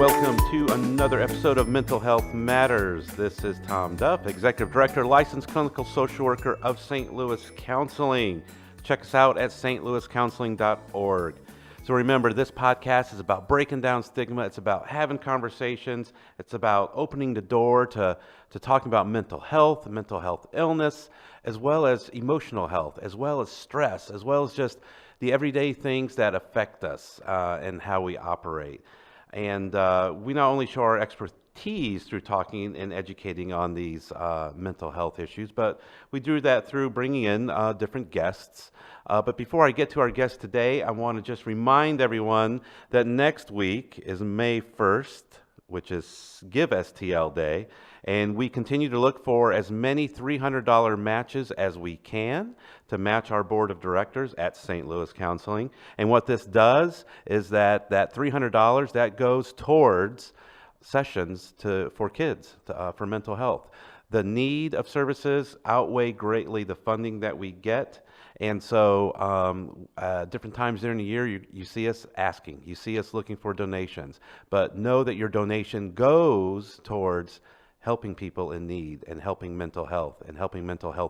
welcome to another episode of Mental Health Matters. This is Tom Duff, Executive Director, Licensed Clinical Social Worker of St. Louis Counseling. Check us out at stlouiscounseling.org. So remember, this podcast is about breaking down stigma. It's about having conversations. It's about opening the door to talking about mental health illness, as well as emotional health, as well as stress, as well as just the everyday things that affect us and how we operate. And we not only show our expertise through talking and educating on these mental health issues, but we do that through bringing in different guests. But before I get to our guest today, I want to just remind everyone that next week is May 1st, which is Give STL Day, and we continue to look for as many $300 matches as we can to match our board of directors at St. Louis Counseling. And what this does is that $300 that goes towards sessions for kids for mental health. The need of services outweigh greatly the funding that we get. And so different times during the year, you see us asking, you see us looking for donations, but know that your donation goes towards helping people in need and helping mental health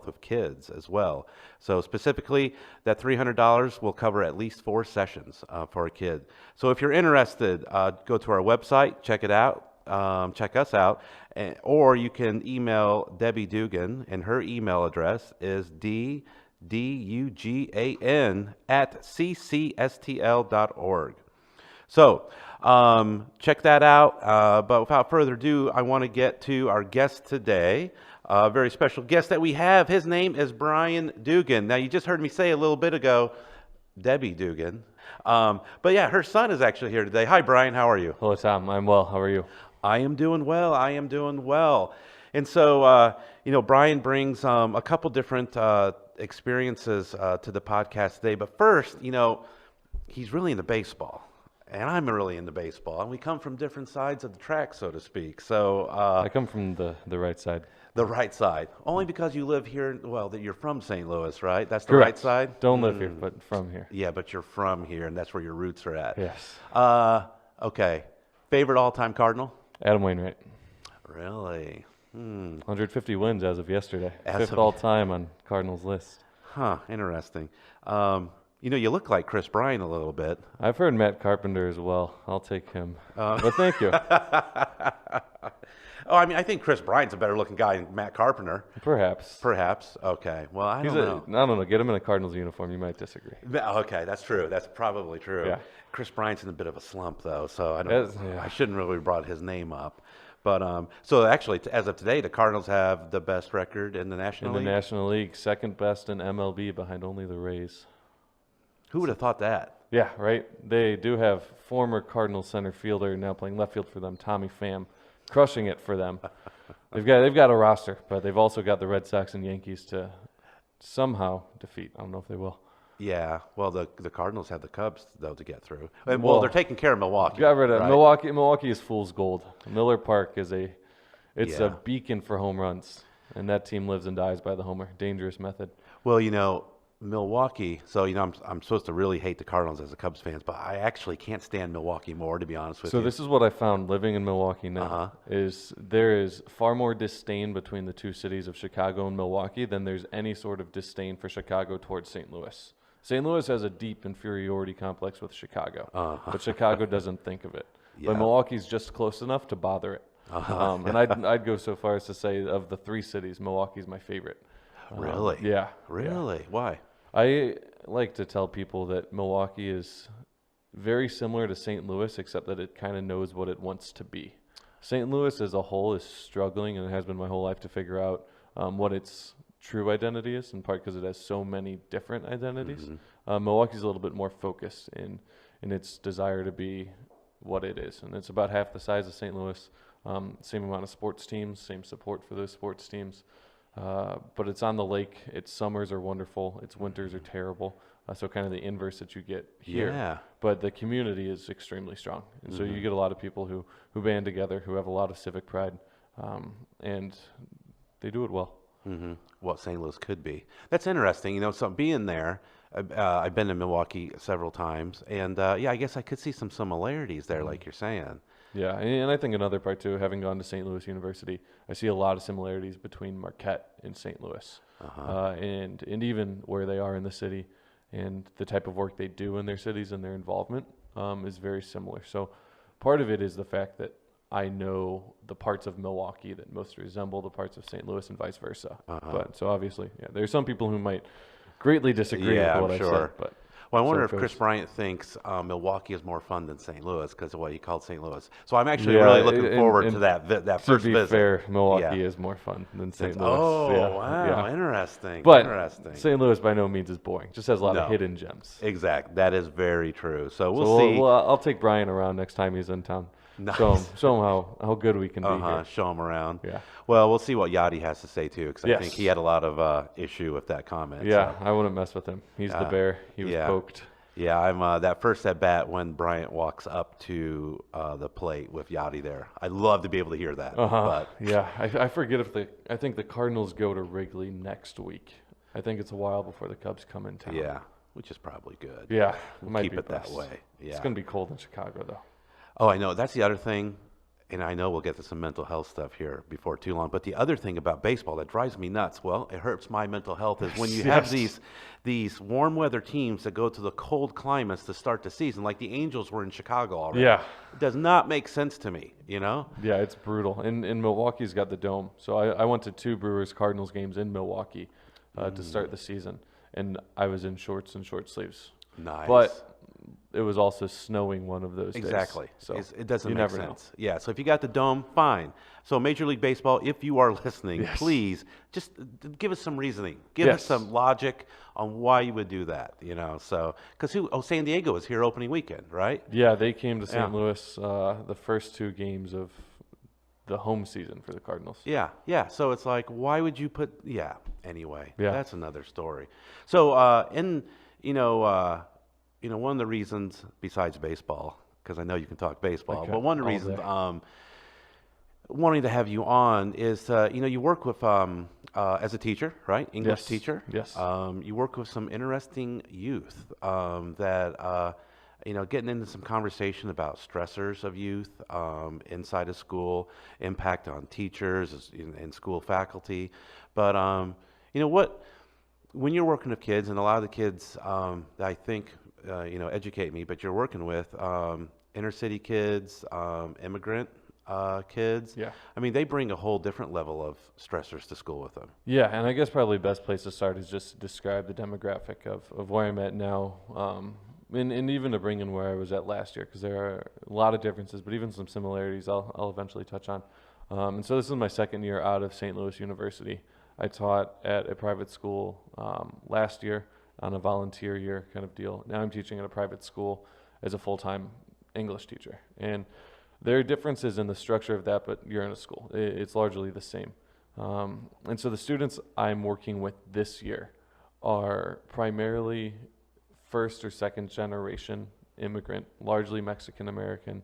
of kids as well. So specifically, that $300 will cover at least 4 sessions for a kid. So if you're interested, go to our website, check it out, check us out, or you can email Debbie Dugan, and her email address is dugan@ccstl.org. So check that out. But without further ado, I want to get to our guest today, a very special guest that we have. His name is Brian Dugan. Now, you just heard me say a little bit ago, Debbie Dugan. But yeah, her son is actually here today. Hi, Brian. How are you? Hello, Tom. I'm well. How are you? I am doing well. And so, Brian brings a couple different experiences to the podcast today. But first, he's really into baseball. And I'm really into baseball. And we come from different sides of the track, so to speak. So I come from the right side. The right side. Only because you live here, that you're from St. Louis, right? That's the Correct. right side? Don't live here, but from here. Yeah, but you're from here, and that's where your roots are at. Yes. Okay. Favorite all-time Cardinal? Adam Wainwright. Really? 150 wins as of yesterday. As Fifth of- all-time on Cardinals list. Huh, interesting. You look like Chris Bryant a little bit. I've heard Matt Carpenter as well. I'll take him. But thank you. I think Chris Bryant's a better-looking guy than Matt Carpenter. Perhaps. Okay. Well, I don't know. I don't know. Get him in a Cardinals uniform. You might disagree. Okay, that's true. That's probably true. Yeah. Chris Bryant's in a bit of a slump, though, so Yeah. I shouldn't really have brought his name up. But so actually, as of today, the Cardinals have the best record in the National League. In the National League, second best in MLB behind only the Rays. Who would have thought that? Yeah, right. They do have former Cardinals center fielder now playing left field for them, Tommy Pham, crushing it for them. They've got a roster, but they've also got the Red Sox and Yankees to somehow defeat. I don't know if they will. Yeah. Well, the Cardinals have the Cubs though to get through. Well, they're taking care of Milwaukee. Got rid of right? Milwaukee. Milwaukee is fool's gold. Miller Park is a beacon for home runs, and that team lives and dies by the homer. Dangerous method. Well, Milwaukee. So I'm supposed to really hate the Cardinals as a Cubs fans, but I actually can't stand Milwaukee more, to be honest with you. So this is what I found living in Milwaukee now, is there is far more disdain between the two cities of Chicago and Milwaukee than there's any sort of disdain for Chicago towards St. Louis. St. Louis has a deep inferiority complex with Chicago, but Chicago doesn't think of it. Yeah. But Milwaukee's just close enough to bother it. And I'd go so far as to say of the 3 cities, Milwaukee's my favorite. Really? Yeah. Really? Yeah. Why? I like to tell people that Milwaukee is very similar to St. Louis, except that it kind of knows what it wants to be. St. Louis as a whole is struggling, and it has been my whole life, to figure out what its true identity is, in part because it has so many different identities. Milwaukee's a little bit more focused in its desire to be what it is, and it's about half the size of St. Louis. Same amount of sports teams, same support for those sports teams. But it's on the lake. Its summers are wonderful. Its winters are terrible. So kind of the inverse that you get here. Yeah. But the community is extremely strong. And so you get a lot of people who band together, who have a lot of civic pride, and they do it well. What St. Louis could be. That's interesting. So being there, I've been to Milwaukee several times, and I guess I could see some similarities there, like you're saying. Yeah, and I think another part too, having gone to St. Louis University, I see a lot of similarities between Marquette and St. Louis, and even where they are in the city, and the type of work they do in their cities and their involvement is very similar. So part of it is the fact that I know the parts of Milwaukee that most resemble the parts of St. Louis and vice versa. But so obviously, yeah, there's some people who might greatly disagree with what I said. But well, I wonder so if it Chris goes. Bryant thinks Milwaukee is more fun than St. Louis because of what he called St. Louis. So I'm actually really looking forward to that To first be visit. fair, Milwaukee Yeah. is more fun than St. Louis. Oh, Yeah, wow, yeah. interesting. But Interesting. St. Louis by no means is boring. Just has a lot of No. hidden gems. Exact. That is very true. So So we'll see. I'll take Brian around next time he's in town. Nice. Show him how good we can be here. Show him around. Yeah. Well, we'll see what Yachty has to say too, because I Yes. think he had a lot of issue with that comment. Yeah, So, I wouldn't mess with him. He's the bear. He was yeah. poked. yeah, I'm that first at bat when Bryant walks up to the plate with Yachty there. I'd love to be able to hear that. But Yeah, I forget if I think the Cardinals go to Wrigley next week. I think it's a while before the Cubs come in town. yeah, which is probably good. Yeah, it We'll might keep be it that best. way. Yeah. It's gonna be cold in Chicago though. Oh, I know. That's the other thing, and I know we'll get to some mental health stuff here before too long. But the other thing about baseball that drives me nuts, well, it hurts my mental health, is when you have Yes. these warm weather teams that go to the cold climates to start the season, like the Angels were in Chicago already. Yeah. It does not make sense to me, you know? Yeah, it's brutal. And Milwaukee's got the dome. So I went to 2 Brewers Cardinals games in Milwaukee to start the season, and I was in shorts and short sleeves. Nice. But it was also snowing one of those days. Exactly. So It doesn't you make never sense. Yeah. So if you got the dome, fine. So Major League Baseball, if you are listening, Yes. please just give us some reasoning. Give us Yes. some logic on why you would do that. You know. So because San Diego is here opening weekend, right? know. Yeah, they came to St. Yeah. Louis the first 2 games of the home season for the Cardinals. Yeah. Yeah. So it's like, why would you put? Yeah. Anyway, Yeah. that's another story. So one of the reasons besides baseball, because I know you can talk baseball, Okay, but one of the all reasons day. wanting to have you on is, you work with, as a teacher, right? English Yes, teacher. yes. You work with some interesting youth that, getting into some conversation about stressors of youth inside of school, impact on teachers and school faculty. But, when you're working with kids, and a lot of the kids that I think, educate me, but you're working with inner city kids, immigrant kids. Yeah. I mean, they bring a whole different level of stressors to school with them. Yeah, and I guess probably best place to start is just to describe the demographic of where I'm at now, and even to bring in where I was at last year, because there are a lot of differences, but even some similarities I'll eventually touch on. And so this is my second year out of St. Louis University. I taught at a private school last year on a volunteer year kind of deal. Now I'm teaching at a private school as a full-time English teacher. And there are differences in the structure of that, but you're in a school. It's largely the same. And so the students I'm working with this year are primarily first or second generation immigrant, largely Mexican American.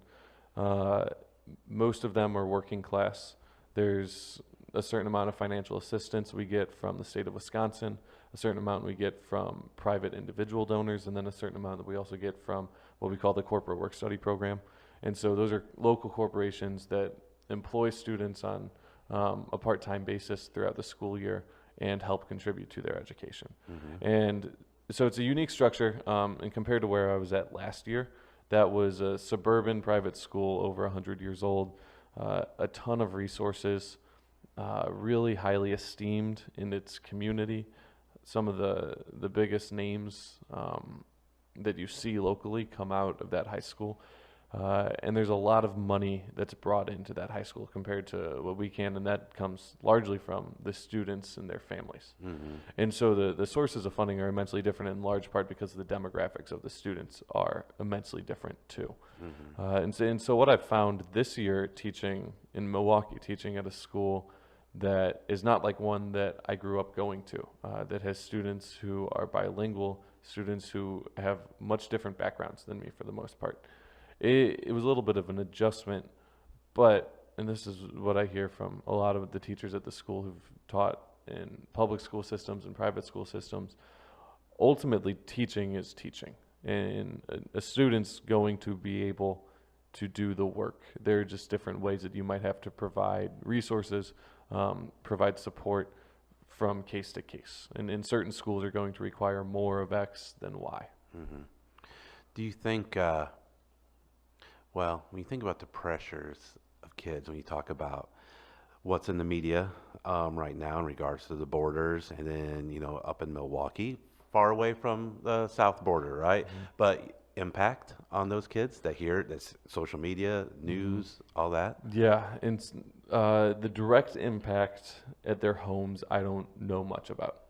Most of them are working class. There's a certain amount of financial assistance we get from the state of Wisconsin, a certain amount we get from private individual donors, and then a certain amount that we also get from what we call the corporate work study program. And so those are local corporations that employ students on a part-time basis throughout the school year and help contribute to their education. Mm-hmm. And so it's a unique structure, and compared to where I was at last year, that was a suburban private school over 100 years old, a ton of resources, really highly esteemed in its community. Some of the biggest names that you see locally come out of that high school. And there's a lot of money that's brought into that high school compared to what we can, and that comes largely from the students and their families. Mm-hmm. And so the sources of funding are immensely different, in large part because the demographics of the students are immensely different too. Mm-hmm. And so what I've found this year teaching in Milwaukee, teaching at a school that is not like one that I grew up going to, that has students who are bilingual, students who have much different backgrounds than me for the most part. It was a little bit of an adjustment, but, and this is what I hear from a lot of the teachers at the school who've taught in public school systems and private school systems, ultimately teaching is teaching. And a student's going to be able to do the work. There are just different ways that you might have to provide resources, provide support from case to case. And in certain schools are going to require more of X than Y. Mm-hmm. Do you think, when you think about the pressures of kids, when you talk about what's in the media right now in regards to the borders, and then, up in Milwaukee, far away from the south border, right? Mm-hmm. But impact on those kids that hear this social media, news, all that? Yeah, and the direct impact at their homes, I don't know much about.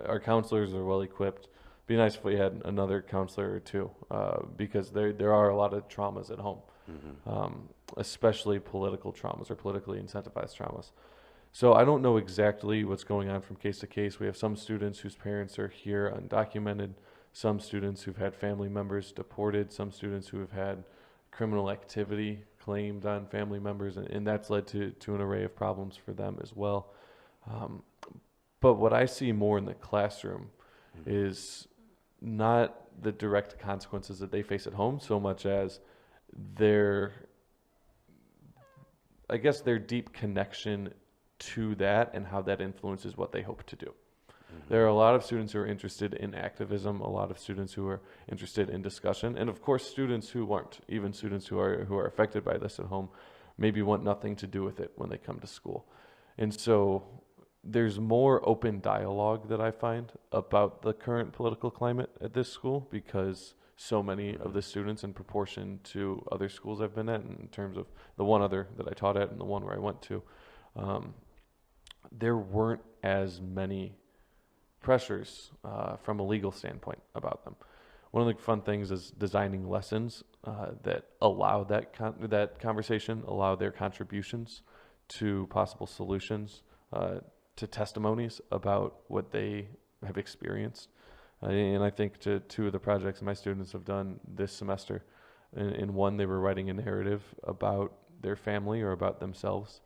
Our counselors are well equipped. Be nice if we had another counselor or two, because there are a lot of traumas at home, especially political traumas or politically incentivized traumas. So I don't know exactly what's going on from case to case. We have some students whose parents are here undocumented, some students who've had family members deported, some students who have had criminal activity claimed on family members, and that's led to an array of problems for them as well. But what I see more in the classroom is not the direct consequences that they face at home so much as their deep connection to that and how that influences what they hope to do. There are a lot of students who are interested in activism, a lot of students who are interested in discussion, and of course students who aren't, even students who are affected by this at home, maybe want nothing to do with it when they come to school. And so there's more open dialogue that I find about the current political climate at this school, because so many of the students, in proportion to other schools I've been at, in terms of the one other that I taught at and the one where I went to, there weren't as many pressures from a legal standpoint about them. One of the fun things is designing lessons that allow that conversation, allow their contributions to possible solutions, to testimonies about what they have experienced. And I think to two of the projects my students have done this semester, in one they were writing a narrative about their family or about themselves.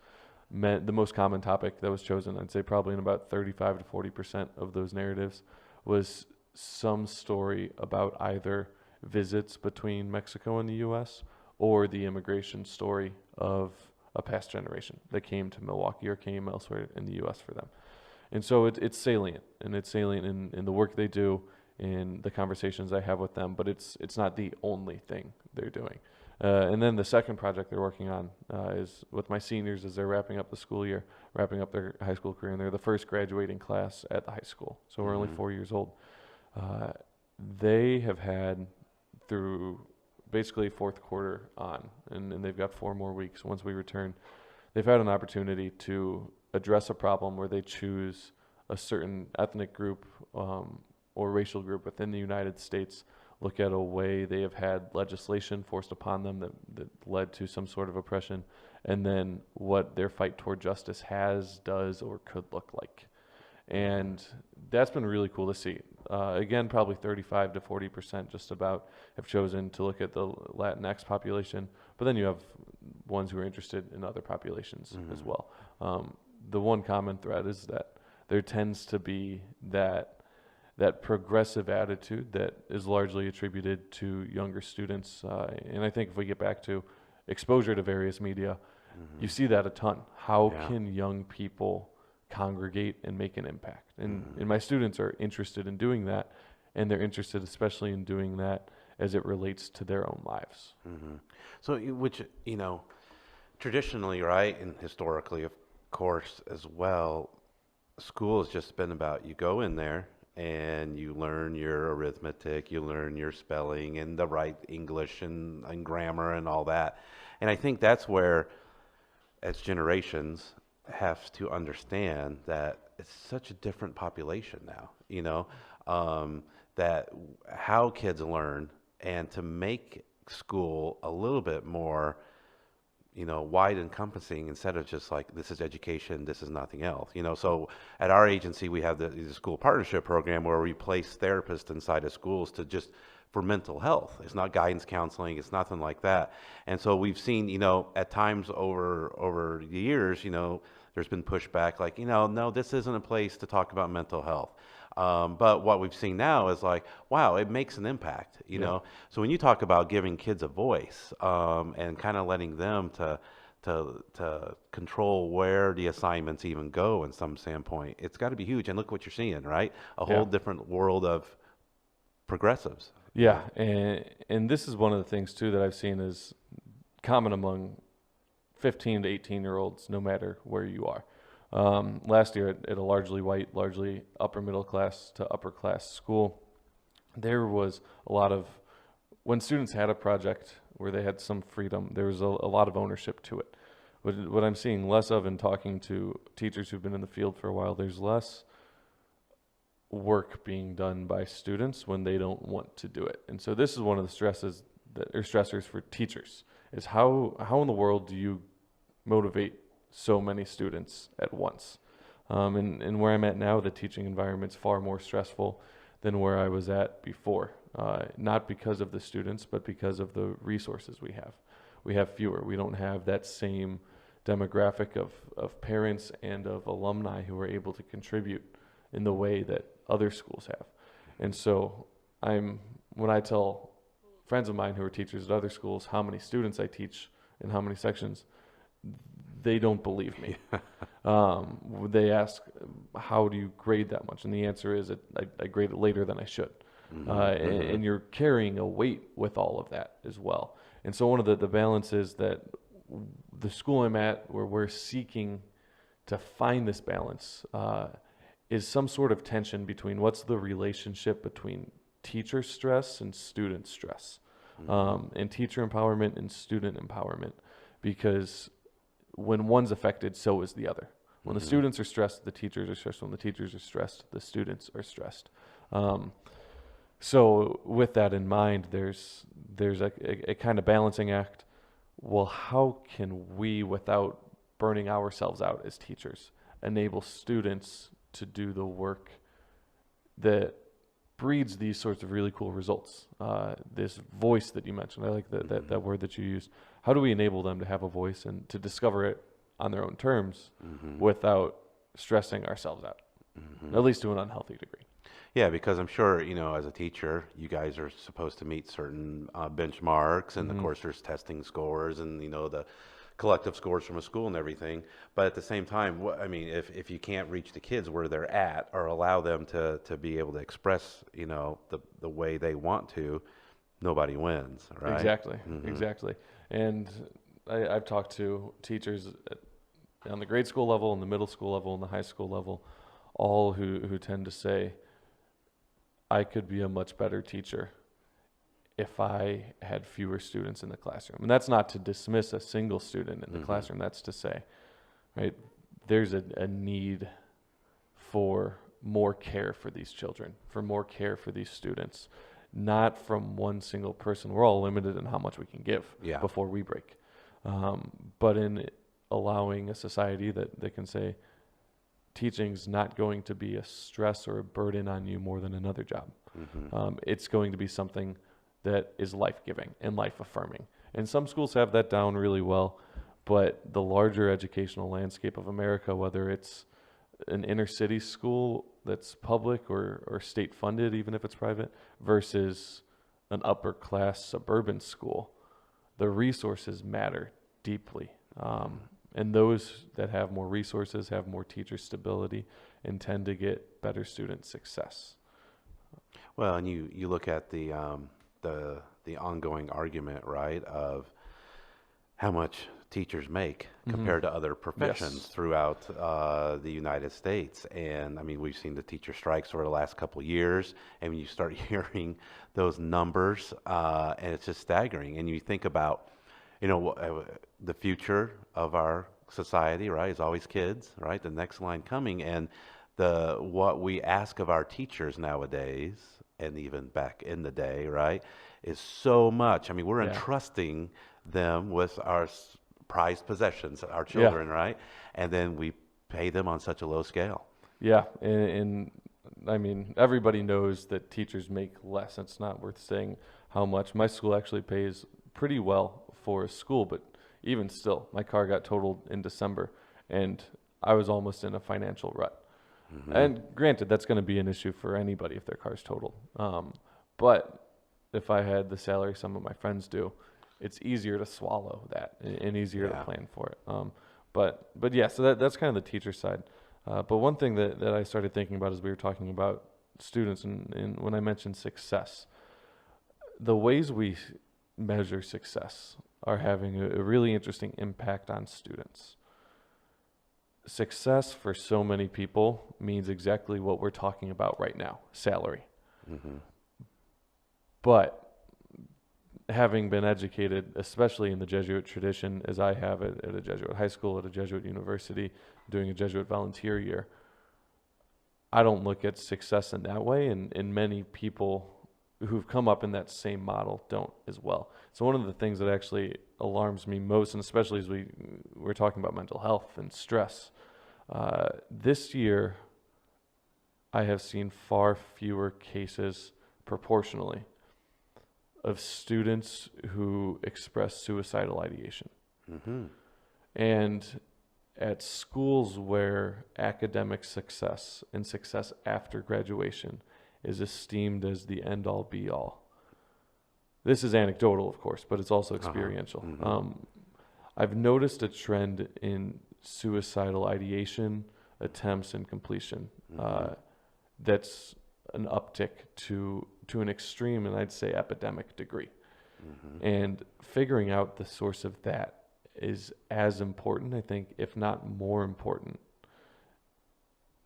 The most common topic that was chosen, I'd say probably in about 35 to 40% of those narratives, was some story about either visits between Mexico and the U.S. or the immigration story of a past generation that came to Milwaukee or came elsewhere in the U.S. for them. And so it's salient, and it's salient in the work they do, in the conversations I have with them, but it's not the only thing they're doing. And then the second project they're working on is with my seniors as they're wrapping up the school year, wrapping up their high school career, and they're the first graduating class at the high school. So we're only 4 years old. They have had through basically fourth quarter on, and they've got 4 more weeks once we return, they've had an opportunity to address a problem where they choose a certain ethnic group or racial group within the United States, look at a way they have had legislation forced upon them that led to some sort of oppression, and then what their fight toward justice does, or could look like. And that's been really cool to see. Again, probably 35 to 40% just about have chosen to look at the Latinx population, but then you have ones who are interested in other populations as well. The one common thread is that there tends to be that progressive attitude that is largely attributed to younger students. And I think if we get back to exposure to various media, you see that a ton. How can young people congregate and make an impact? And my students are interested in doing that, and they're interested especially in doing that as it relates to their own lives. So, which, traditionally, right, and historically, of course, as well, school has just been about you go in there, and you learn your arithmetic, you learn your spelling and the right English and grammar and all that. And I think that's where, as generations, have to understand that it's such a different population now, that how kids learn, and to make school a little bit more wide encompassing, instead of just like, this is education, this is nothing else. So at our agency, we have the school partnership program where we place therapists inside of schools for mental health. It's not guidance counseling, it's nothing like that. And so we've seen, at times over the years, there's been pushback like, no, this isn't a place to talk about mental health. But what we've seen now is like, wow, it makes an impact, you know? So when you talk about giving kids a voice, and kind of letting them to control where the assignments even go in some standpoint, it's got to be huge. And look what you're seeing, right? A whole different world of progressives. Yeah, and this is one of the things too that I've seen is common among 15 to 18-year-olds, no matter where you are. Last year at a largely white, largely upper middle class to upper class school, there was a lot of, when students had a project where they had some freedom, there was a lot of ownership to it. What I'm seeing less of in talking to teachers who've been in the field for a while, there's less work being done by students when they don't want to do it. And so this is one of the stresses that or stressors for teachers is how in the world do you motivate so many students at once? And where I'm at now, the teaching environment's far more stressful than where I was at before. Not because of the students, but because of the resources we have. We have fewer. We don't have that same demographic of parents and of alumni who are able to contribute in the way that other schools have. And so when I tell friends of mine who are teachers at other schools how many students I teach and how many sections, they don't believe me. They ask, how do you grade that much? And the answer is I grade it later than I should. And you're carrying a weight with all of that as well. And so one of the balances that the school I'm at, where we're seeking to find this balance, is some sort of tension between what's the relationship between teacher stress and student stress, and teacher empowerment and student empowerment, because when one's affected, so is the other. When the students are stressed, the teachers are stressed. When the teachers are stressed, the students are stressed. So with that in mind, there's a kind of balancing act. Well, how can we, without burning ourselves out as teachers, enable students to do the work that breeds these sorts of really cool results? This voice that you mentioned, I like that word that you used. How do we enable them to have a voice and to discover it on their own terms without stressing ourselves out, at least to an unhealthy degree? Yeah, because I'm sure, you know, as a teacher, you guys are supposed to meet certain benchmarks, and of course there's testing scores and, you know, the collective scores from a school and everything. But at the same time, I mean, if you can't reach the kids where they're at or allow them to be able to express, you know, the way they want to, nobody wins, right? Exactly. And I've talked to teachers on the grade school level, and the middle school level, and the high school level, all who tend to say, I could be a much better teacher if I had fewer students in the classroom. And that's not to dismiss a single student in the classroom. That's to say, right, there's a need for more care for these children, for more care for these students, not from one single person. We're all limited in how much we can give before we break. But in allowing a society that can say, teaching's not going to be a stress or a burden on you more than another job. It's going to be something that is life-giving and life-affirming. And some schools have that down really well, but the larger educational landscape of America, whether it's an inner-city school that's public or state-funded, even if it's private, versus an upper-class suburban school, the resources matter deeply. And those that have more resources have more teacher stability and tend to get better student success. Well, and you look at the ongoing argument, right, of how much teachers make compared to other professions throughout the United States. And I mean, we've seen the teacher strikes over the last couple of years, and when you start hearing those numbers, and it's just staggering. And you think about, you know, the future of our society, right, is always kids, right? The next line coming, and what we ask of our teachers nowadays, and even back in the day, right, is so much. I mean, we're entrusting them with our prized possessions, our children, right? And then we pay them on such a low scale. Yeah, and I mean, everybody knows that teachers make less. It's not worth saying how much. My school actually pays pretty well for a school, but even still, my car got totaled in December, and I was almost in a financial rut. And granted, that's going to be an issue for anybody if their car's totaled. But if I had the salary some of my friends do, it's easier to swallow that and easier to plan for it. But yeah, so that's kind of the teacher side. But one thing that I started thinking about as we were talking about students and when I mentioned success, the ways we measure success are having a really interesting impact on students. Success for so many people means exactly what we're talking about right now, salary. But having been educated, especially in the Jesuit tradition, as I have at a Jesuit high school, at a Jesuit university, doing a Jesuit volunteer year, I don't look at success in that way, and many people who've come up in that same model don't as well. So one of the things that actually alarms me most, and especially as we're talking about mental health and stress, this year I have seen far fewer cases proportionally of students who express suicidal ideation. And at schools where academic success and success after graduation is esteemed as the end-all be-all. This is anecdotal, of course, but it's also experiential. I've noticed a trend in suicidal ideation, attempts, and completion. That's an uptick to an extreme, and I'd say epidemic degree. And figuring out the source of that is as important, I think, if not more important,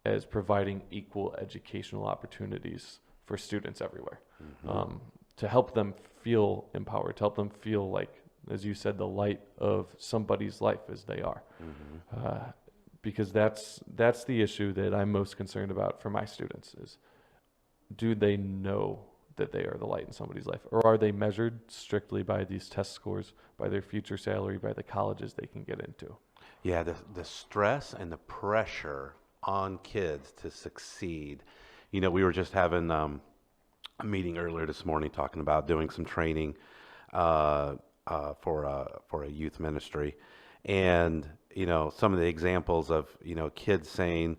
as providing equal educational opportunities for students everywhere, to help them feel empowered, to help them feel like, as you said, the light of somebody's life as they are. Because that's the issue that I'm most concerned about for my students is, do they know that they are the light in somebody's life? Or are they measured strictly by these test scores, by their future salary, by the colleges they can get into? Yeah, the stress and the pressure on kids to succeed. You know, we were just having a meeting earlier this morning talking about doing some training for a youth ministry. And, you know, some of the examples of, you know, kids saying,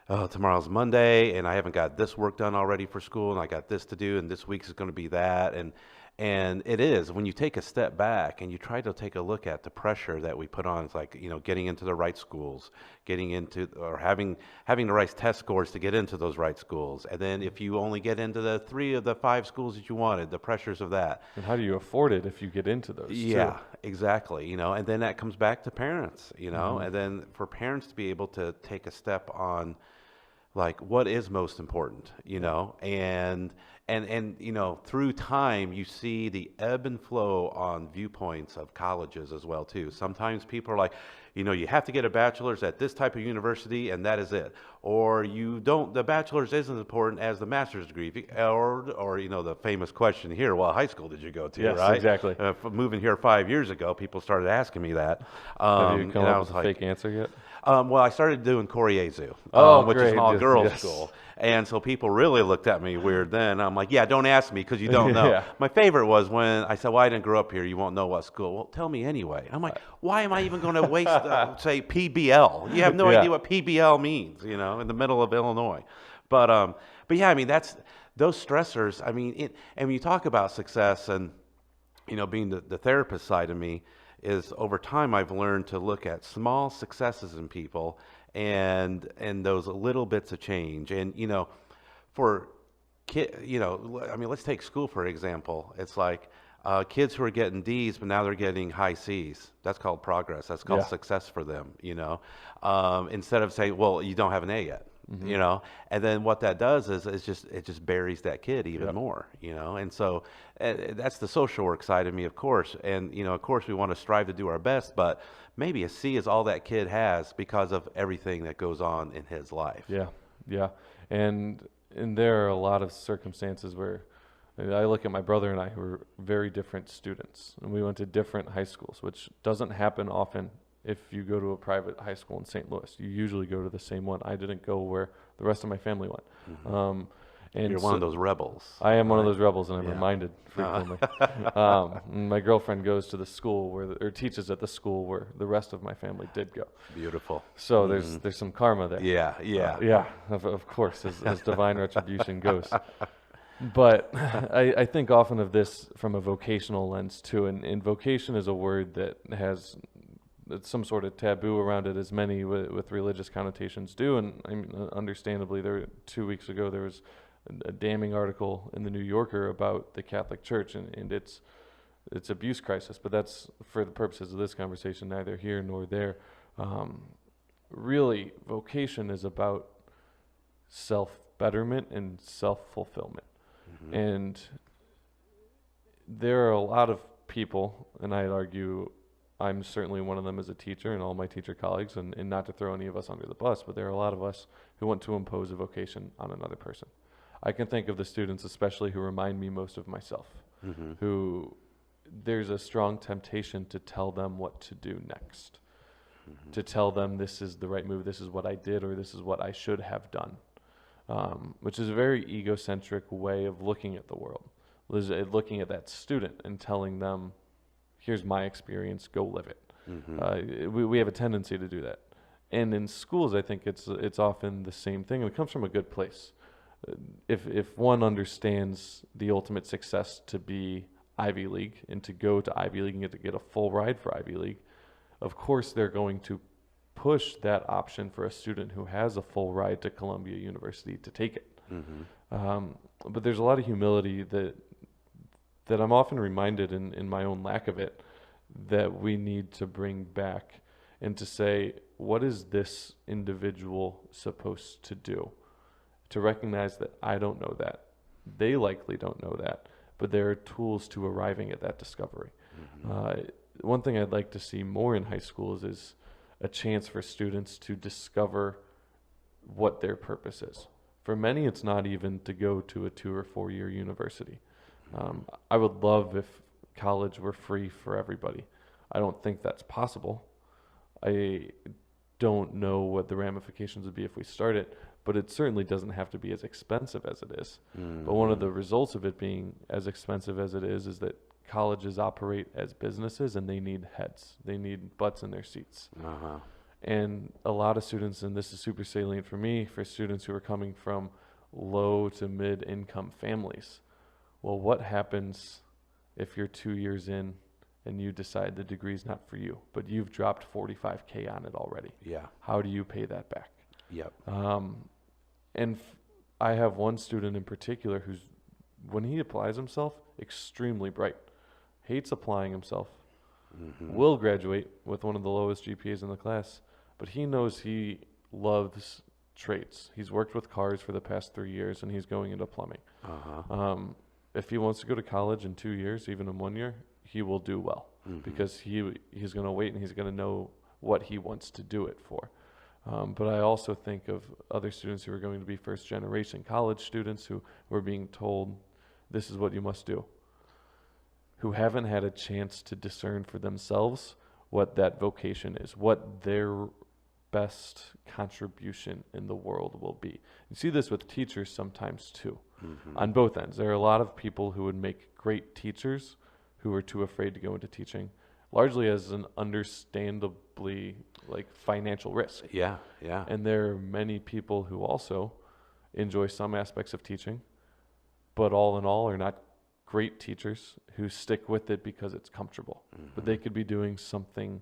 oh, tomorrow's Monday and I haven't got this work done already for school and I got this to do and this week is going to be that. And it is, when you take a step back and you try to take a look at the pressure that we put on, it's like, you know, getting into the right schools, getting into, or having the right test scores to get into those right schools. And then if you only get into the 3 of the 5 schools that you wanted, the pressures of that. And how do you afford it if you get into those? Yeah, exactly. You know, and then that comes back to parents, you know, and then for parents to be able to take a step on, like, what is most important, you know, and you know, through time you see the ebb and flow on viewpoints of colleges as well too. Sometimes people are like, you know, you have to get a bachelor's at this type of university and that is it, or you don't, the bachelor's isn't as important as the master's degree, or you know, the famous question here, well, high school did you go to? Yes, right? Exactly. Moving here 5 years ago, people started asking me that. Have you come and I up was with a like, fake answer yet? well, I started doing Koryezu, which is great. an all-girls Yes. school. And so people really looked at me weird then. I'm like, yeah, don't ask me because you don't know. Yeah. My favorite was when I said, well, I didn't grow up here. You won't know what school. Well, tell me anyway. I'm like, why am I even going to waste, say, PBL? You have no idea what PBL means, you know, in the middle of Illinois. But yeah, I mean, that's those stressors. I mean, and when you talk about success and, you know, being the therapist side of me, is over time I've learned to look at small successes in people and those little bits of change. And, you know, for you know, I mean, let's take school for example. It's like kids who are getting D's, but now they're getting high C's. That's called progress. That's called success for them, you know, instead of saying, well, you don't have an A yet. You know, and then what that does is it just buries that kid even more, you know. And so that's the social work side of me, of course. And, you know, of course we want to strive to do our best, but maybe a C is all that kid has because of everything that goes on in his life. Yeah. And there are a lot of circumstances where I look at my brother and I, who are very different students, and we went to different high schools, which doesn't happen often. If you go to a private high school in St. Louis, you usually go to the same one. I didn't go where the rest of my family went. And You're one of those rebels. I am one of right? those rebels, and I'm Yeah. reminded frequently. My girlfriend goes to the school or teaches at the school where the rest of my family did go. Beautiful. So there's some karma there. Yeah, yeah. Yeah, of course, as divine retribution goes. But I think often of this from a vocational lens too, and vocation is a word that has some sort of taboo around it, as many with religious connotations do. And I mean, understandably, 2 weeks ago there was a damning article in the New Yorker about the Catholic Church and its abuse crisis. But that's, for the purposes of this conversation, neither here nor there. Really, vocation is about self-betterment and self-fulfillment. And there are a lot of people, and I'd argue I'm certainly one of them as a teacher and all my teacher colleagues, and not to throw any of us under the bus, but there are a lot of us who want to impose a vocation on another person. I can think of the students especially who remind me most of myself, who there's a strong temptation to tell them what to do next, to tell them this is the right move, this is what I did, or this is what I should have done. Which is a very egocentric way of looking at the world, looking at that student and telling them, here's my experience, go live it. We have a tendency to do that. And in schools, I think it's often the same thing, and it comes from a good place. If one understands the ultimate success to be Ivy League and to go to Ivy League and get a full ride for Ivy League, of course they're going to push that option for a student who has a full ride to Columbia University to take it. But there's a lot of humility that I'm often reminded in my own lack of it that we need to bring back, and to say, what is this individual supposed to do? To recognize that I don't know that. They likely don't know that, but there are tools to arriving at that discovery. One thing I'd like to see more in high schools is a chance for students to discover what their purpose is. For many, it's not even to go to a 2 or 4 year university. I would love if college were free for everybody. I don't think that's possible. I don't know what the ramifications would be if we start it, but it certainly doesn't have to be as expensive as it is. But one of the results of it being as expensive as it is that colleges operate as businesses, and they need heads. They need butts in their seats. And a lot of students, and this is super salient for me, for students who are coming from low to mid income families. Well, what happens if you're 2 years in and you decide the degree's not for you, but you've dropped $45K on it already? Yeah. How do you pay that back? Yep. I have one student in particular who's, when he applies himself, extremely bright, hates applying himself, will graduate with one of the lowest GPAs in the class, but he knows he loves trades. He's worked with cars for the past 3 years, and he's going into plumbing. If he wants to go to college in 2 years, even in 1 year, he will do well, because he's going to wait and he's going to know what he wants to do it for. But I also think of other students who are going to be first generation college students who are being told this is what you must do, who haven't had a chance to discern for themselves what that vocation is, what their best contribution in the world will be. You see this with teachers sometimes too, on both ends. There are a lot of people who would make great teachers who are too afraid to go into teaching, largely as an understandably financial risk. Yeah. And there are many people who also enjoy some aspects of teaching, but all in all are not great teachers who stick with it because it's comfortable. But they could be doing something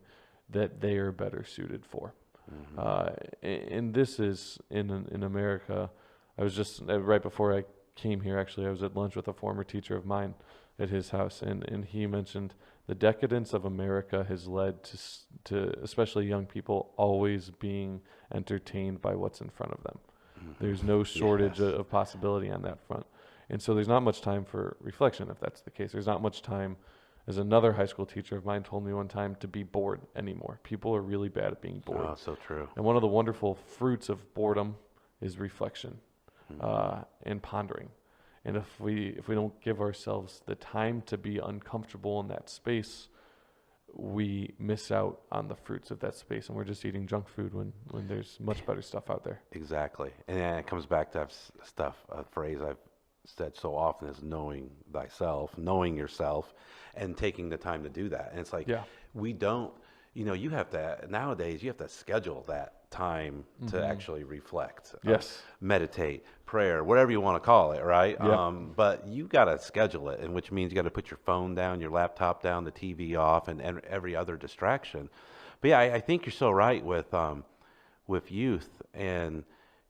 that they are better suited for. And this is in America. I was just right before I came here, actually, I was at lunch with a former teacher of mine at his house, and he mentioned the decadence of America has led to especially young people always being entertained by what's in front of them. There's no shortage of possibility on that front. And so there's not much time for reflection if that's the case. There's not much time, as another high school teacher of mine told me one time, to be bored anymore. People are really bad at being bored. Oh, so true. And one of the wonderful fruits of boredom is reflection and pondering. And if we don't give ourselves the time to be uncomfortable in that space, we miss out on the fruits of that space, and we're just eating junk food when there's much better stuff out there. Exactly. And then it comes back to that a phrase I've said so often is knowing thyself, knowing yourself, and taking the time to do that. And it's like, Yeah. we don't, you have to, nowadays, you have to schedule that time to actually reflect, Yes. meditate, prayer, whatever you want to call it, right? Yeah. But you got to schedule it, and which means you got to put your phone down, your laptop down, the TV off, and every other distraction. But yeah, I think you're so right with youth, and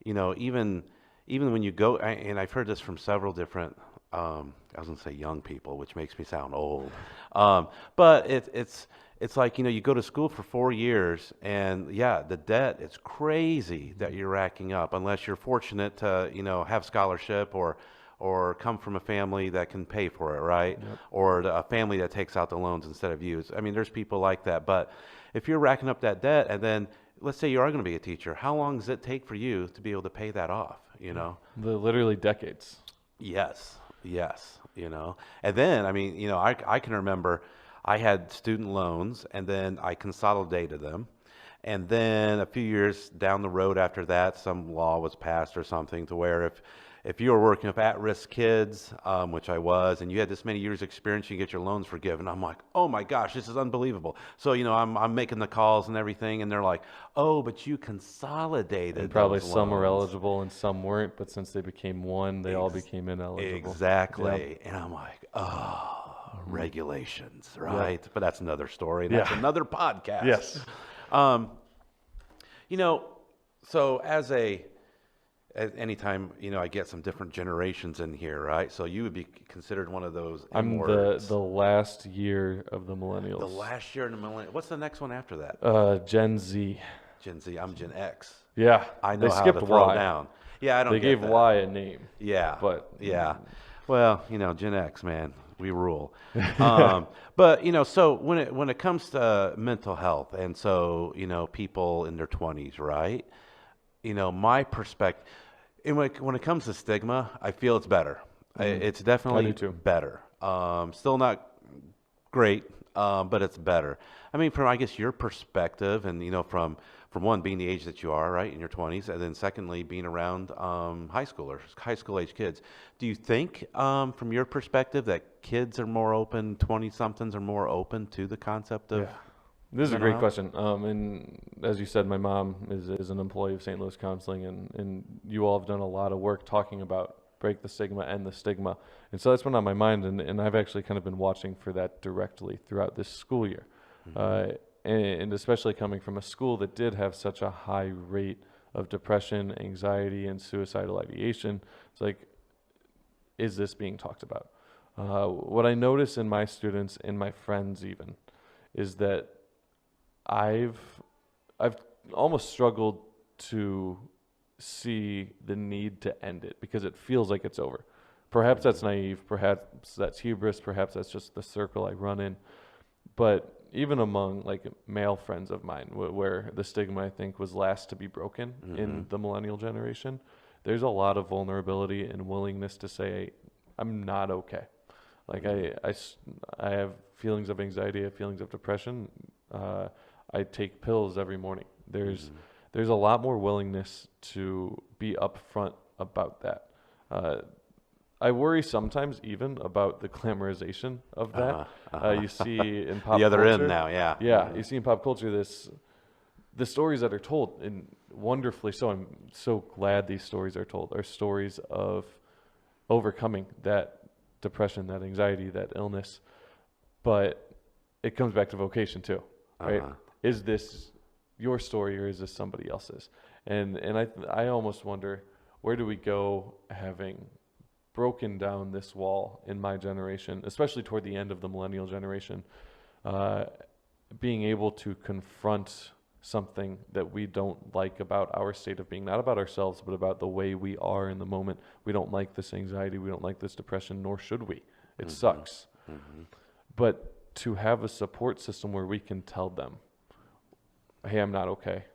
even when you go, and I've heard this from several different, I was going to say young people, which makes me sound old, but it's like, you go to school for 4 years, and yeah, the debt, it's crazy that you're racking up, unless you're fortunate to, have scholarship or come from a family that can pay for it, right? Yep. Or a family that takes out the loans instead of you. I mean, there's people like that, but if you're racking up that debt, and then let's say you are going to be a teacher, how long does it take for you to be able to pay that off, Literally decades. Yes. And then, I mean, I can remember I had student loans, and then I consolidated them. And then a few years down the road after that, some law was passed or something to where if you were working with at-risk kids, which I was, and you had this many years experience, you get your loans forgiven. I'm like, oh my gosh, this is unbelievable. So, I'm making the calls and everything, and they're like, oh, but you consolidated And probably those some were loans. eligible and some weren't, but since they became one, they all became ineligible. Exactly. Yep. And I'm like, regulations, right? Yep. But that's another story. That's another podcast. Yes. So as anytime, I get some different generations in here, right? So you would be considered one of those I'm M-words. the last year of the millennials. The last year in the millennium. What's the next one after that? Gen Z. Gen Z. I'm Gen X. Yeah. I know they how skipped to throw Y. down. Yeah, I don't They get gave that. Y a name. Yeah. But yeah. Well, Gen X, man, we rule. But so when it comes to mental health, and so people in their 20s, right? My perspective, when it comes to stigma, I feel it's better. It's definitely I do too. better. Still not great, but it's better. I mean, from I guess your perspective, and from one being the age that you are, right, in your 20s, and then secondly being around high school age kids. Do you think, from your perspective, that kids are more open, 20-somethings are more open to the concept of? Yeah. This is a mental great health? question. And as you said, my mom is an employee of St. Louis Counseling, and you all have done a lot of work talking about break the stigma and the stigma. And so that's been on my mind, and I've actually kind of been watching for that directly throughout this school year. And especially coming from a school that did have such a high rate of depression, anxiety, and suicidal ideation. It's like, is this being talked about? What I notice in my students and my friends even is that I've almost struggled to see the need to end it because it feels like it's over. Perhaps that's naive, perhaps that's hubris, perhaps that's just the circle I run in. But even among like male friends of mine, where the stigma I think was last to be broken in the millennial generation, there's a lot of vulnerability and willingness to say, I'm not okay. Like I have feelings of anxiety, I have feelings of depression. I take pills every morning. There's a lot more willingness to be upfront about that. I worry sometimes even about the glamorization of that. You see in pop the other culture, end now, yeah. Yeah, you see in pop culture the stories that are told, and wonderfully so. I'm so glad these stories are told. Are stories of overcoming that depression, that anxiety, that illness. But it comes back to vocation too, right? Is this your story or is this somebody else's? And I almost wonder, where do we go having broken down this wall in my generation, especially toward the end of the millennial generation, being able to confront something that we don't like about our state of being, not about ourselves, but about the way we are in the moment. We don't like this anxiety, we don't like this depression, nor should we. It sucks. But to have a support system where we can tell them, hey, I'm not okay.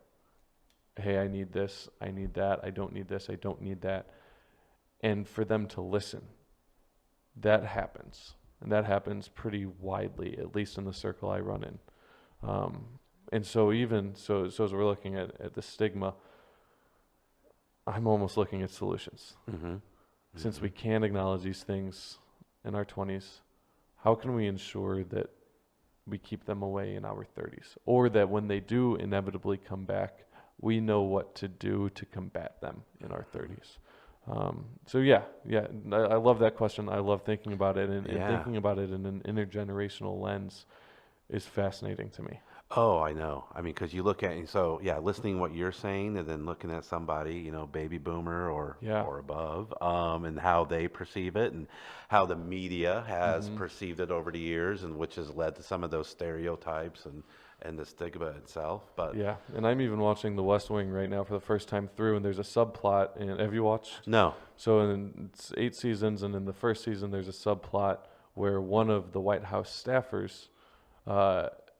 Hey, I need this, I need that, I don't need this, I don't need that. And for them to listen, that happens. And that happens pretty widely, at least in the circle I run in. And so so as we're looking at the stigma, I'm almost looking at solutions. Mm-hmm. Since we can acknowledge these things in our 20s, how can we ensure that we keep them away in our 30s? Or that when they do inevitably come back, we know what to do to combat them in our 30s. So I love that question. I love thinking about it, and thinking about it in an intergenerational lens is fascinating to me. Oh, I know. I mean, because you look at, so yeah, listening to what you're saying and then looking at somebody, baby boomer or above, and how they perceive it and how the media has perceived it over the years, and which has led to some of those stereotypes and the stigma itself. But Yeah, and I'm even watching The West Wing right now for the first time through, and there's a subplot. And have you watched? no. So it's 8 seasons, and in the first season, there's a subplot where one of the White House staffers,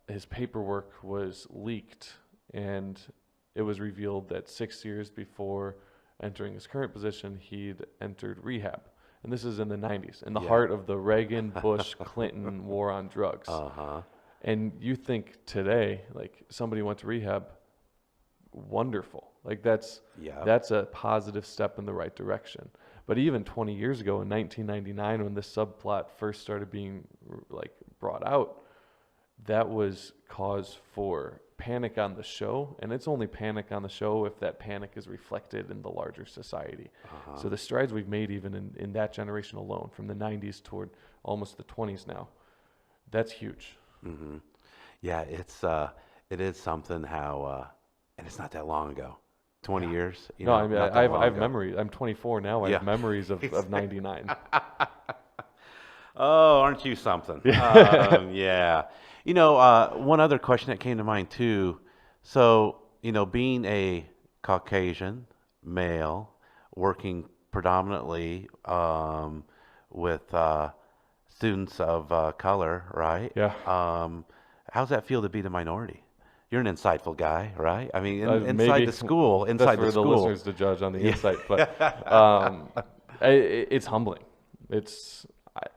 his paperwork was leaked, and it was revealed that 6 years before entering his current position, he'd entered rehab. And this is in the 90s, in the heart of the Reagan, Bush, Clinton war on drugs. Uh-huh. And you think today, like, somebody went to rehab, wonderful. Like, that's a positive step in the right direction. But even 20 years ago in 1999, when this subplot first started being brought out, that was cause for panic on the show, and it's only panic on the show if that panic is reflected in the larger society. Uh-huh. So the strides we've made even in that generation alone, from the 90s toward almost the 20s now, that's huge. Mm-hmm. Yeah, it is something how, and it's not that long ago. 20 years? No, I mean, not that long I have ago. memories. I'm 24 now. I have memories of 99. Oh, aren't you something? Yeah. One other question that came to mind too. So, being a Caucasian male working predominantly with students of color, right? Yeah. How's that feel to be the minority? You're an insightful guy, right? I mean, inside maybe. the school, That's inside for the the school. listeners to judge on the insight, but it's humbling.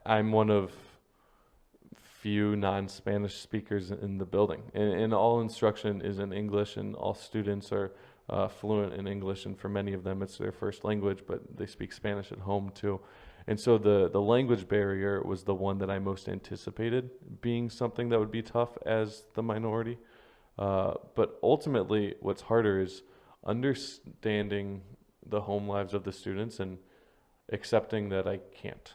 I'm one of few non-Spanish speakers in the building, and all instruction is in English, and all students are fluent in English, and for many of them it's their first language, but they speak Spanish at home too. And so the language barrier was the one that I most anticipated being something that would be tough as the minority. But ultimately, what's harder is understanding the home lives of the students and accepting that I can't.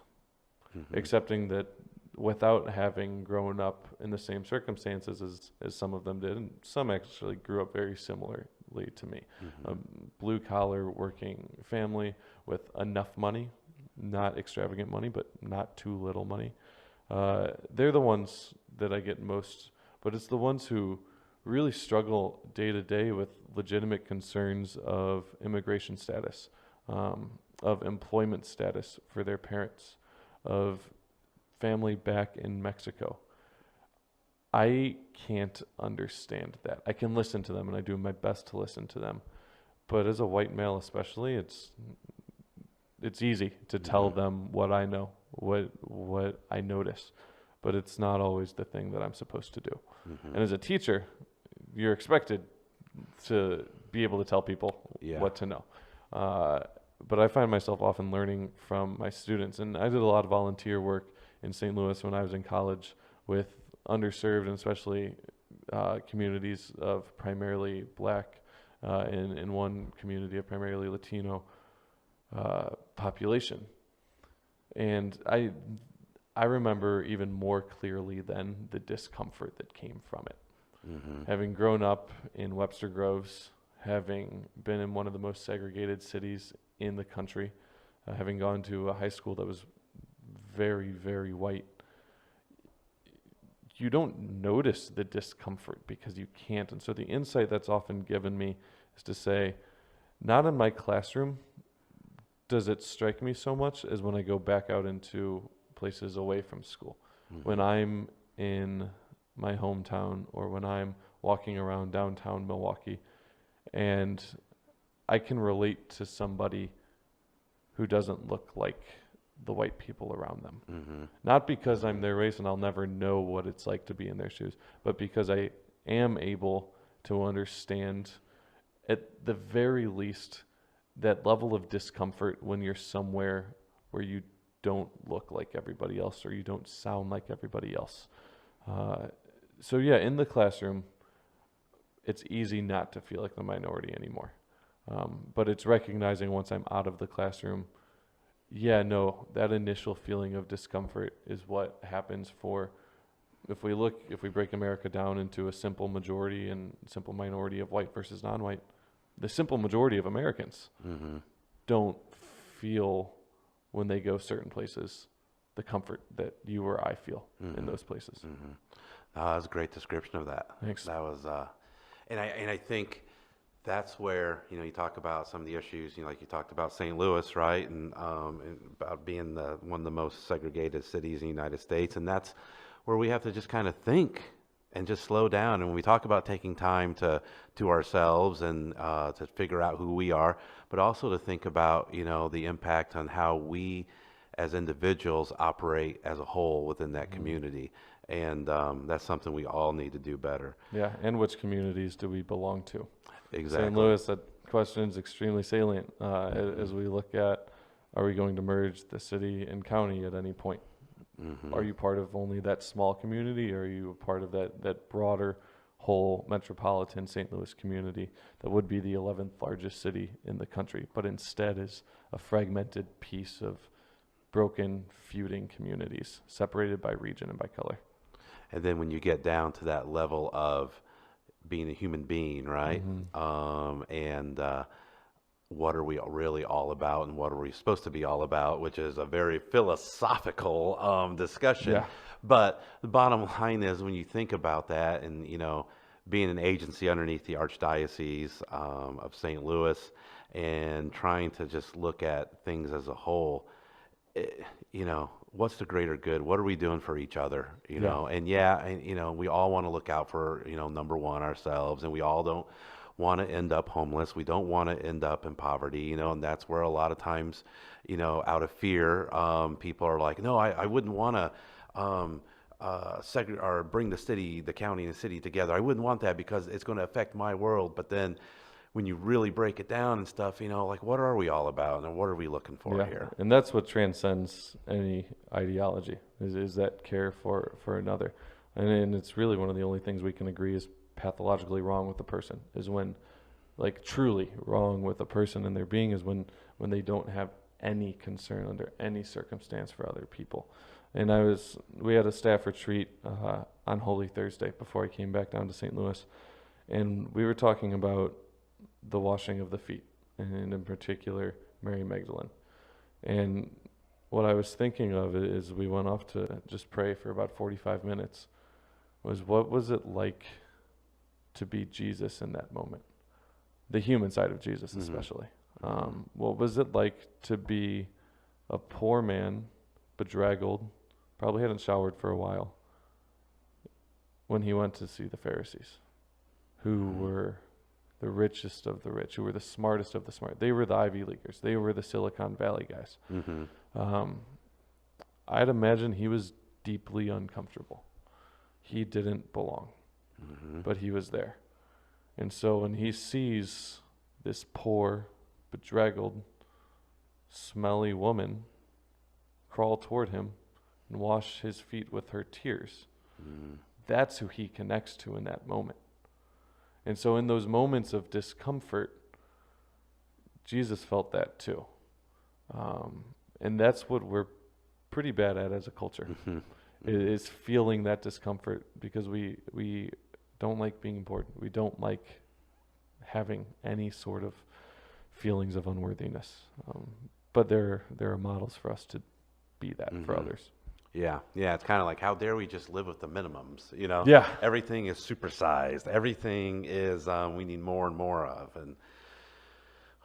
Mm-hmm. Accepting that without having grown up in the same circumstances as some of them did, and some actually grew up very similarly to me. Mm-hmm. A blue-collar working family with enough money, not extravagant money, but not too little money. They're the ones that I get most, but it's the ones who really struggle day to day with legitimate concerns of immigration status, of employment status for their parents, of family back in Mexico. I can't understand that. I can listen to them, and I do my best to listen to them. But as a white male especially, it's easy to tell them what I know, what I notice. But it's not always the thing that I'm supposed to do. Mm-hmm. And as a teacher, you're expected to be able to tell people what to know. But I find myself often learning from my students. And I did a lot of volunteer work in St. Louis when I was in college with underserved and especially communities of primarily Black, in one community of primarily Latino population. And I remember even more clearly then the discomfort that came from it. Mm-hmm. Having grown up in Webster Groves, having been in one of the most segregated cities in the country, having gone to a high school that was very, very white, you don't notice the discomfort because you can't. And so the insight that's often given me is to say, not in my classroom does it strike me so much as when I go back out into places away from school. Mm-hmm. When I'm in my hometown or when I'm walking around downtown Milwaukee and I can relate to somebody who doesn't look like the white people around them. Mm-hmm. Not because I'm their race and I'll never know what it's like to be in their shoes, but because I am able to understand, at the very least, that level of discomfort when you're somewhere where you don't look like everybody else or you don't sound like everybody else. So yeah, in the classroom, it's easy not to feel like the minority anymore. But it's recognizing once I'm out of the classroom, yeah, no, that initial feeling of discomfort is what happens for, if we break America down into a simple majority and simple minority of white versus non-white, the simple majority of Americans don't feel, when they go certain places, the comfort that you or I feel in those places. That was a great description of that. Thanks. That was, and I think that's where, you talk about some of the issues, like you talked about St. Louis, right? And about being one of the most segregated cities in the United States. And that's where we have to just kind of think and just slow down. And when we talk about taking time to ourselves and to figure out who we are, but also to think about, the impact on how we as individuals operate as a whole within that community. And that's something we all need to do better. Yeah, and which communities do we belong to? Exactly. St. Louis, that question is extremely salient as we look at, are we going to merge the city and county at any point? Are you part of only that small community, or are you a part of that broader whole metropolitan St. Louis community that would be the 11th largest city in the country, but instead is a fragmented piece of broken, feuding communities separated by region and by color? And then when you get down to that level of being a human being, right? And what are we really all about, and what are we supposed to be all about, which is a very philosophical discussion. Yeah. But the bottom line is, when you think about that, and being an agency underneath the Archdiocese of St. Louis, and trying to just look at things as a whole, what's the greater good? What are we doing for each other? And we all want to look out for, number one, ourselves, and we all don't want to end up homeless. We don't want to end up in poverty, and that's where a lot of times, out of fear, people are like, no, I wouldn't want to or bring the county and the city together. I wouldn't want that because it's going to affect my world. But then when you really break it down and stuff, like, what are we all about, and what are we looking for here? And that's what transcends any ideology, is that care for another. And it's really one of the only things we can agree is pathologically wrong with a person, is when, like, truly wrong with a person and their being, is when they don't have any concern under any circumstance for other people. And we had a staff retreat on Holy Thursday before I came back down to St. Louis, and we were talking about the washing of the feet, and in particular Mary Magdalene. And what I was thinking of is, we went off to just pray for about 45 minutes, was what was it like to be Jesus in that moment? The human side of Jesus especially. What was it like to be a poor man, bedraggled, probably hadn't showered for a while, when he went to see the Pharisees, who were the richest of the rich, who were the smartest of the smart. They were the Ivy Leaguers. They were the Silicon Valley guys. I'd imagine he was deeply uncomfortable. He didn't belong, but he was there. And so when he sees this poor, bedraggled, smelly woman crawl toward him and wash his feet with her tears, that's who he connects to in that moment. And so in those moments of discomfort, Jesus felt that too. And that's what we're pretty bad at as a culture, is feeling that discomfort, because we don't like being bored. We don't like having any sort of feelings of unworthiness. But there are models for us to be that for others. Yeah, it's kind of like, how dare we just live with the minimums, Yeah. Everything is supersized. Everything is, we need more and more of. And,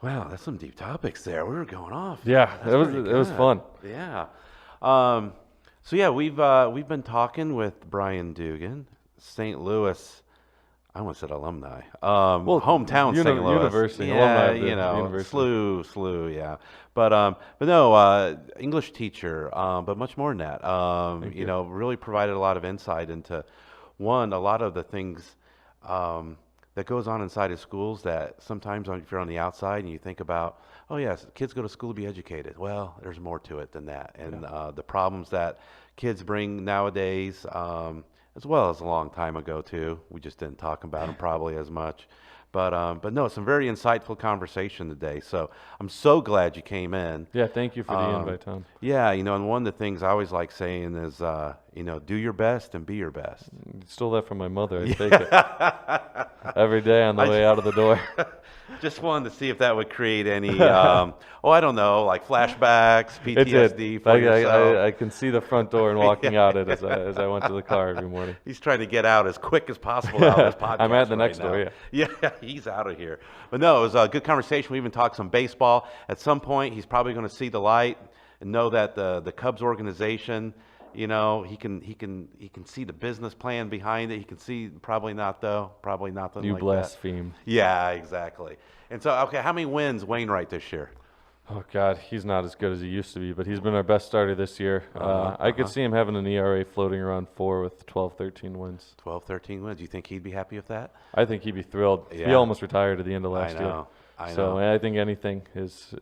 wow, that's some deep topics there. We were going off. Yeah, That's it was fun. Yeah. So, yeah, we've been talking with Brian Dugan, St. Louis, I almost said alumni. Hometown St. Louis. University, yeah, alumni of the university. slew, yeah. But no, English teacher, but much more than that. Really provided a lot of insight into, one, a lot of the things that goes on inside of schools that sometimes if you're on the outside and you think about, oh yes, kids go to school to be educated. Well, there's more to it than that. And the problems that kids bring nowadays, as well as a long time ago too. We just didn't talk about them probably as much. But no, some very insightful conversation today. So I'm so glad you came in. Yeah, thank you for the invite, Tom. Yeah, and one of the things I always like saying is, do your best and be your best. You stole that from my mother. I take it every day on the way out of the door. Just wanted to see if that would create any, I don't know, like flashbacks, PTSD for yourself. I can see the front door and walking out it as I went to the car every morning. He's trying to get out as quick as possible out of this podcast. I'm at the next door, Yeah, he's out of here. But no, it was a good conversation. We even talked some baseball. At some point, he's probably going to see the light and know that the Cubs organization, he can see the business plan behind it. He can see probably nothing You like blaspheme. that. Yeah, exactly. And so, okay, how many wins Wainwright this year? Oh God, he's not as good as he used to be, but he's been our best starter this year. I could see him having an ERA floating around 4 with 12, 13 wins. 12, 13 wins. Do you think he'd be happy with that? I think he'd be thrilled. Yeah. He almost retired at the end of last year. I know. So I think anything is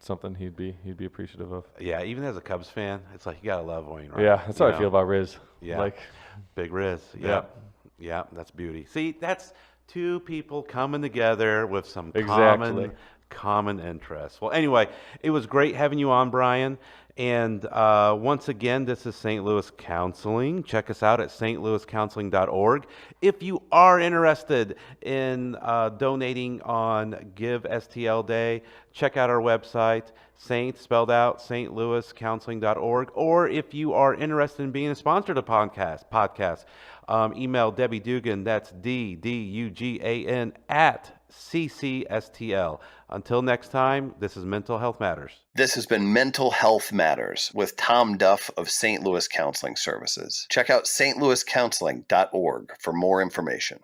something he'd be appreciative of. Yeah, even as a Cubs fan, it's like you gotta love Wainwright. Yeah, that's how I feel about Riz. Yeah, Big Riz. Yeah, that's beauty. See, that's two people coming together with some common interests. Well, anyway, it was great having you on, Brian. And once again, this is St. Louis Counseling. Check us out at stlouiscounseling.org. If you are interested in donating on Give STL Day, check out our website, spelled out, stlouiscounseling.org. Or if you are interested in being a sponsor to podcast, email Debbie Dugan, that's DDUGAN at CCSTL. Until next time, this is Mental Health Matters. This has been Mental Health Matters with Tom Duff of St. Louis Counseling Services. Check out stlouiscounseling.org for more information.